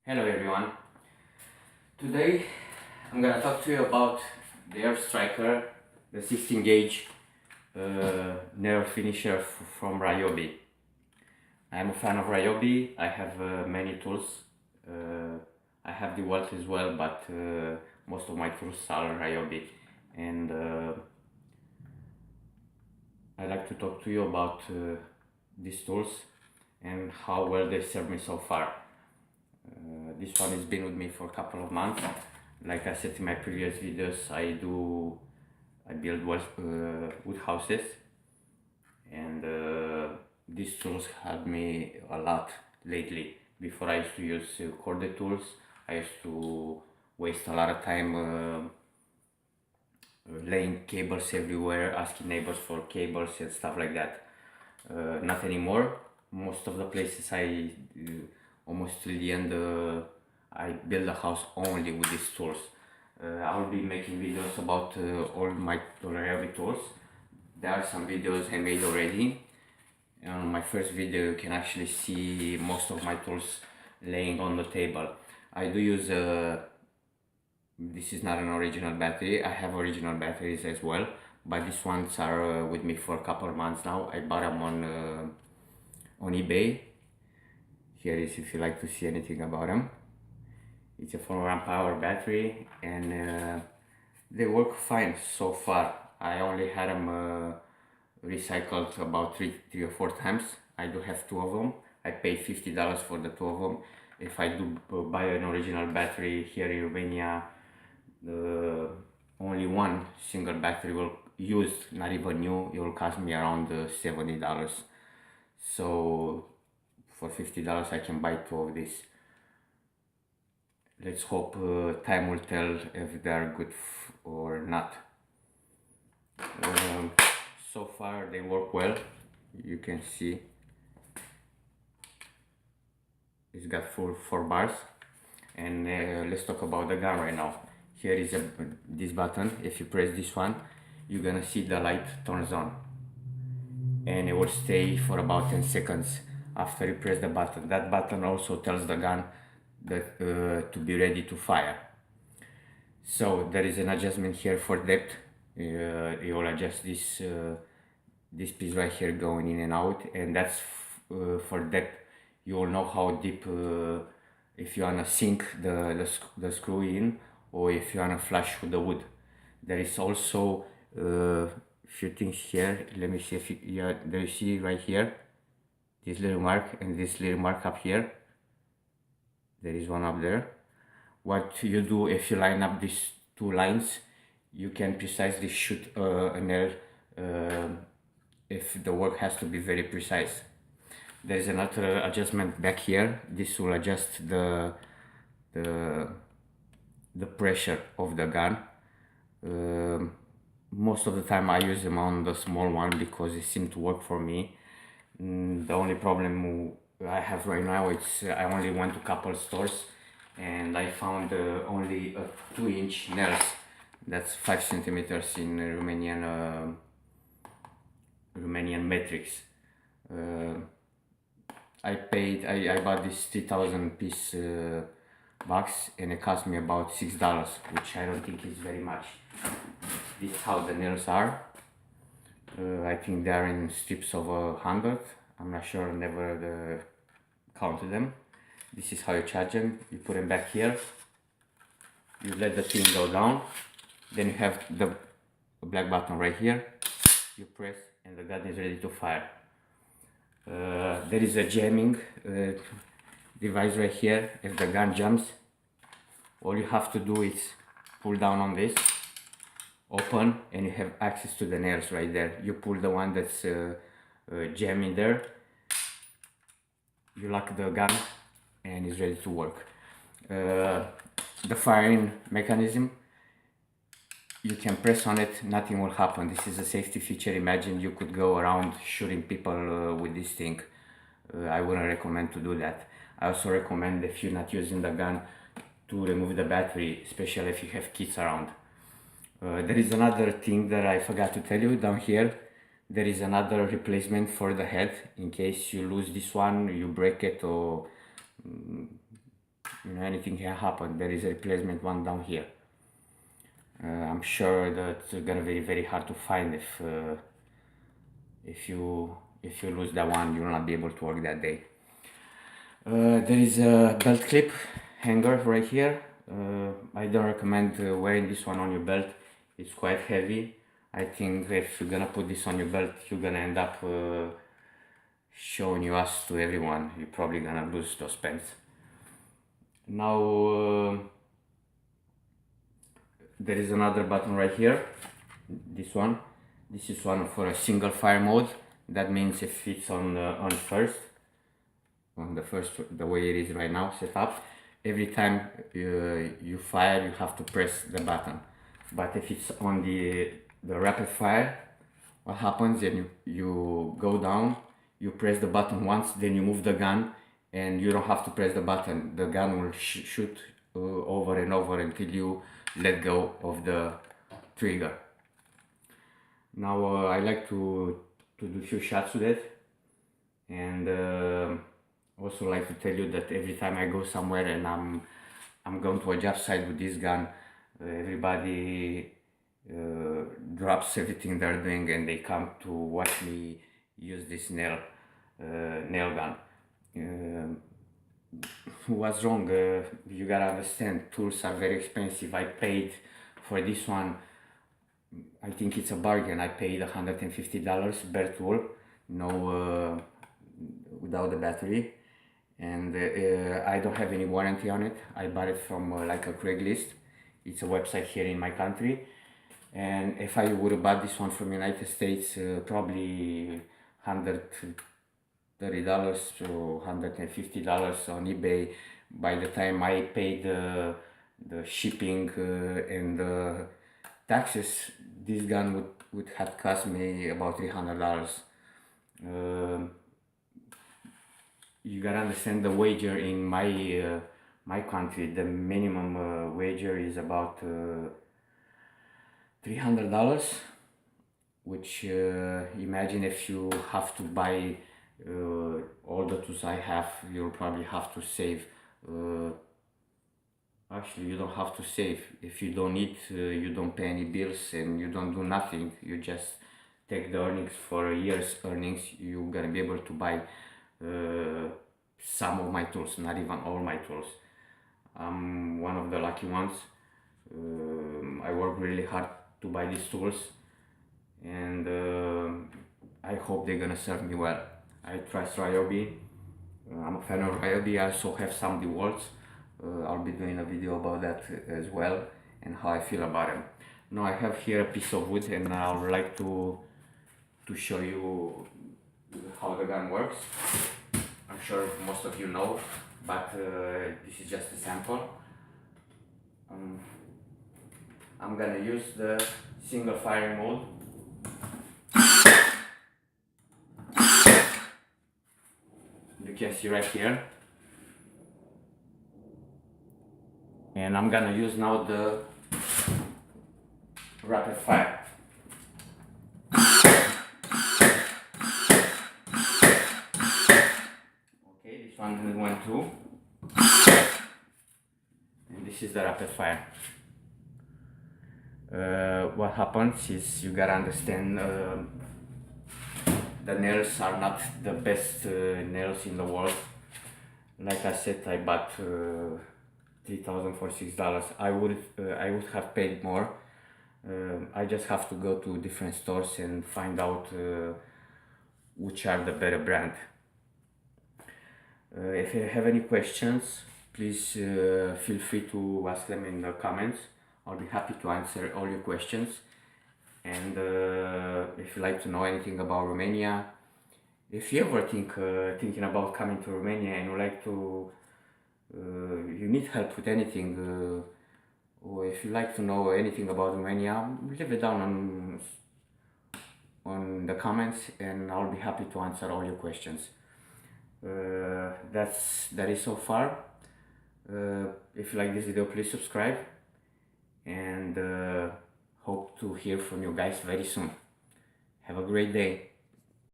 Hello everyone. Today I'm gonna talk to you about the Air Striker, the 16 gauge nail finisher from Ryobi. I'm a fan of Ryobi. I have many tools. I have the Welt as well, but most of my tools are Ryobi. And I'd like to talk to you about these tools and how well they serve me so far. This one has been with me for a couple of months. Like I said in my previous videos, I build wood houses, and these tools help me a lot lately. Before I used to use corded tools. I used to waste a lot of time laying cables everywhere, asking neighbors for cables and stuff like that. Not anymore. Most of the places almost till the end, I build a house only with these tools. I'll be making videos about all my heavy tools. There are some videos I made already. On my first video you can actually see most of my tools laying on the table. I do use this is not an original battery. I have original batteries as well, but these ones are with me for a couple of months now. I bought them on eBay. Here is if you like to see anything about them. It's a 4-amp hour battery, and they work fine so far. I only had them recycled about three or four times. I do have two of them. I paid $50 for the two of them. If I do buy an original battery here in Romania, only one single battery will used, not even new, it will cost me around $70. So for $50 I can buy two of these. Let's hope time will tell if they are good or not. So far they work well. You can see it's got full 4 bars. And let's talk about the gun right now. Here is this button. If you press this one, you're gonna see the light turns on, and it will stay for about 10 seconds after you press the button. That button also tells the gun that to be ready to fire. So there is an adjustment here for depth. You will adjust this piece right here going in and out, and that's for depth. You will know how deep, if you wanna sink the screw in, or if you wanna flush with the wood. There is also few things here. Let me see if yeah, there you see right here this little mark and this little mark up here. There is one up there. What you do if you line up these two lines, you can precisely shoot a nail if the work has to be very precise. There is another adjustment back here. This will adjust the pressure of the gun. Most of the time I use them on the small one because it seems to work for me. The only problem I have right now is I only went to a couple stores and I found only a 2-inch nails. That's 5 centimeters in Romanian metrics. I bought this 3,000 piece box, and it cost me about $6, which I don't think is very much. This is how the nails are. I think they are in strips of 100. I'm not sure, never counted them. This is how you charge them. You put them back here. You let the thing go down. Then you have the black button right here. You press and the gun is ready to fire. There is a jamming device right here. If the gun jumps, all you have to do is pull down on this, open, and you have access to the nails right there. You pull the one that's jamming there, you lock the gun, and it's ready to work. The firing mechanism, you can press on it, nothing will happen. This is a safety feature. Imagine you could go around shooting people with this thing. I wouldn't recommend to do that. I also recommend, if you're not using the gun, to remove the battery, especially if you have kids around. There is another thing that I forgot to tell you. Down here there is another replacement for the head. In case you lose this one, you break it, or you know, anything can happen. There is a replacement one down here. I'm sure that it's gonna be very hard to find if you lose that one, you will not be able to work that day. There is a belt clip hanger right here. I don't recommend wearing this one on your belt. It's quite heavy. I think if you're gonna put this on your belt, you're gonna end up showing your ass to everyone. You're probably gonna lose those pants. Now there is another button right here. This one. This is one for a single fire mode. That means if it's on first, the way it is right now set up, every time you fire, you have to press the button. But if it's on the rapid fire, what happens? Then you go down, you press the button once, then you move the gun, and you don't have to press the button. The gun will shoot over and over until you let go of the trigger. Now I like to do a few shots with it, and also like to tell you that every time I go somewhere and I'm going to a job site with this gun, everybody drops everything they're doing and they come to watch me use this nail gun. What's wrong? You gotta understand, tools are very expensive. I paid for this one, I think it's a bargain. I paid $150 bare tool, no, without the battery, and I don't have any warranty on it. I bought it from like a Craigslist. It's a website here in my country, and if I would have bought this one from United States, probably $130 to $150 on eBay. By the time I paid the shipping and the taxes, this gun would have cost me about $300. You gotta understand the wager in my country. The minimum wager is about $300, which imagine if you have to buy all the tools I have, you'll probably have to save. Actually, you don't have to save. If you don't eat, you don't pay any bills, and you don't do nothing. You just take the earnings for a year's earnings. You're gonna be able to buy some of my tools, not even all my tools. I'm one of the lucky ones. I work really hard to buy these tools, and I hope they're gonna serve me well. I trust Ryobi. I'm a fan of Ryobi. I also have some DeWalt's. I'll be doing a video about that as well, and how I feel about them. Now I have here a piece of wood, and I would like to show you how the gun works. I'm sure most of you know, but this is just a sample. I'm gonna use the single firing mode. You can see right here. And I'm gonna use now the rapid fire. Okay, this one went through. And this is the rapid fire. What happens is, you gotta understand, the nails are not the best nails in the world. Like I said, I bought $3,000 for $6. I would have paid more. I just have to go to different stores and find out which are the better brand. If you have any questions, please feel free to ask them in the comments. I'll be happy to answer all your questions. And if you like to know anything about Romania, if you ever thinking about coming to Romania and you like to you need help with anything, or if you like to know anything about Romania, leave it down on the comments, and I'll be happy to answer all your questions. That is so far. If you like this video, please subscribe, and hope to hear from you guys very soon. Have a great day.